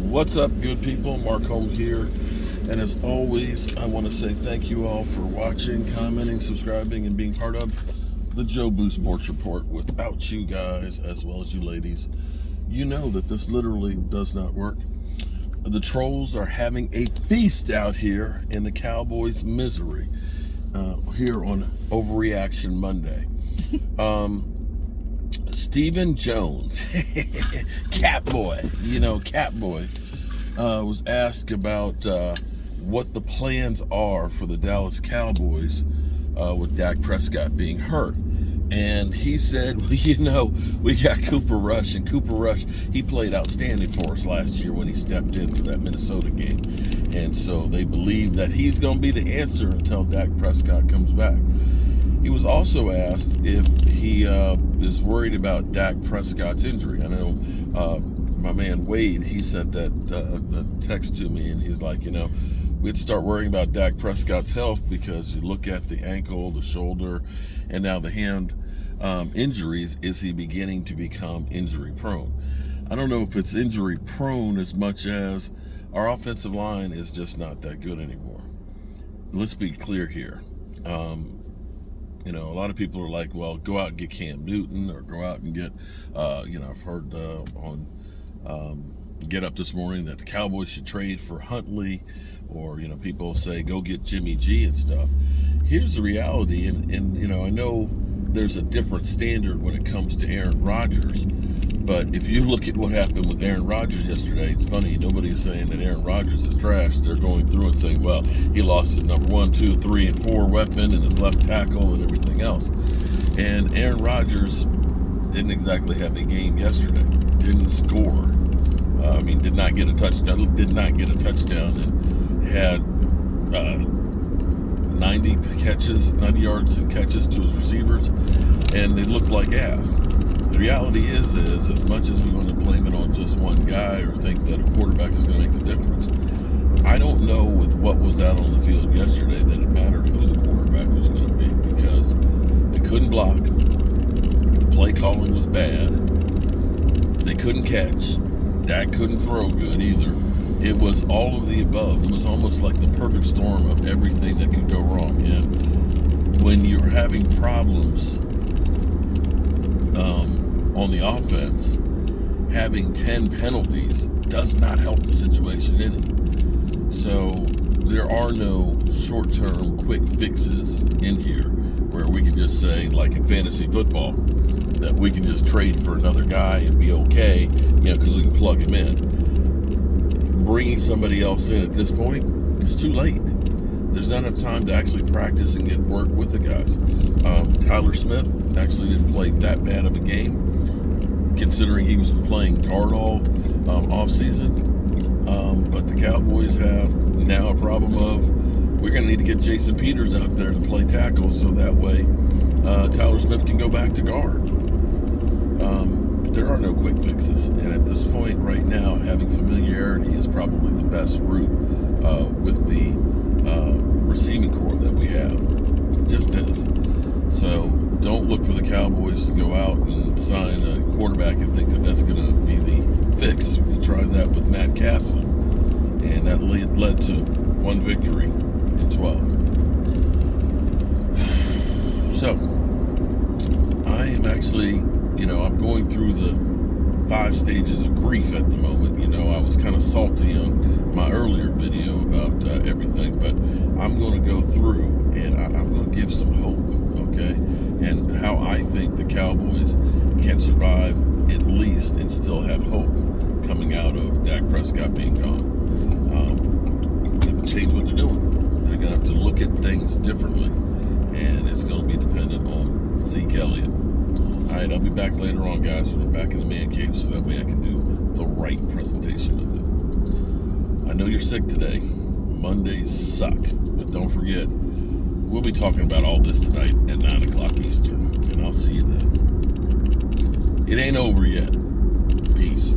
What's up, good people? Mark Holmes here. And as always, I want to say thank you all for watching, commenting, subscribing, and being part of the Joe Boo Sports Report. Without you guys, as well as you ladies, you know that this literally does not work. The trolls are having a feast out here in the Cowboys' misery here on Overreaction Monday. Stephen Jones, Catboy, Catboy, was asked about what the plans are for the Dallas Cowboys with Dak Prescott being hurt. And he said, well, we got Cooper Rush, and Cooper Rush, he played outstanding for us last year when he stepped in for that Minnesota game. And so they believe that he's going to be the answer until Dak Prescott comes back. He was also asked if he is worried about Dak Prescott's injury. I know my man Wade, he sent that text to me, and he's like, we had to start worrying about Dak Prescott's health because you look at the ankle, the shoulder, and now the hand injuries. Is he beginning to become injury prone? I don't know if it's injury prone as much as our offensive line is just not that good anymore. Let's be clear here. A lot of people are like, well, go out and get Cam Newton, or go out and get, I've heard on Get Up this morning that the Cowboys should trade for Huntley, or, people say go get Jimmy G and stuff. Here's the reality, and I know there's a different standard when it comes to Aaron Rodgers, but if you look at what happened with Aaron Rodgers yesterday, it's funny, nobody is saying that Aaron Rodgers is trash. They're going through and saying, well, he lost his number 1, 2, 3, and 4 weapon and his left tackle and everything else. And Aaron Rodgers didn't exactly have a game yesterday. Didn't score. Did not get a touchdown. Did not get a touchdown, and had 90 yards and catches to his receivers, and they looked like ass. The reality is as much as we want to blame it on just one guy or think that a quarterback is going to make the difference, I don't know with what was out on the field yesterday that it mattered who the quarterback was going to be, because they couldn't block, the play calling was bad, they couldn't catch, Dak couldn't throw good either. It was all of the above. It was almost like the perfect storm of everything that could go wrong. And when you're having problems on the offense, having 10 penalties does not help the situation any. So there are no short-term quick fixes in here where we can just say, like in fantasy football, that we can just trade for another guy and be okay, because we can plug him in. Bringing somebody else in at this point is too late. There's not enough time to actually practice and get work with the guys. Tyler Smith actually didn't play that bad of a game, considering he was playing guard all off-season. But the Cowboys have now a problem of, we're going to need to get Jason Peters out there to play tackle, so that way Tyler Smith can go back to guard. There are no quick fixes, and at this point right now, having familiarity is probably the best route with the receiving core that we have. It just is. So don't look for the Cowboys to go out and sign a quarterback and think that that's going to be the fix. We tried that with Matt Castle, and that led to 1 victory in 12. So I am actually, I'm going through the 5 stages of grief at the moment. I was kind of salty on my earlier video about everything, but I'm going to go through and I'm going to give some hope, okay? And how I think the Cowboys can survive at least and still have hope coming out of Dak Prescott being gone. They have to change what they're doing. They're going to have to look at things differently, and it's going to be dependent on Zeke Elliott. All right, I'll be back later on, guys, when I'm back in the man cave, so that way I can do the right presentation with it. I know you're sick today. Mondays suck, but don't forget, we'll be talking about all this tonight at 9 o'clock Eastern, and I'll see you then. It ain't over yet. Peace.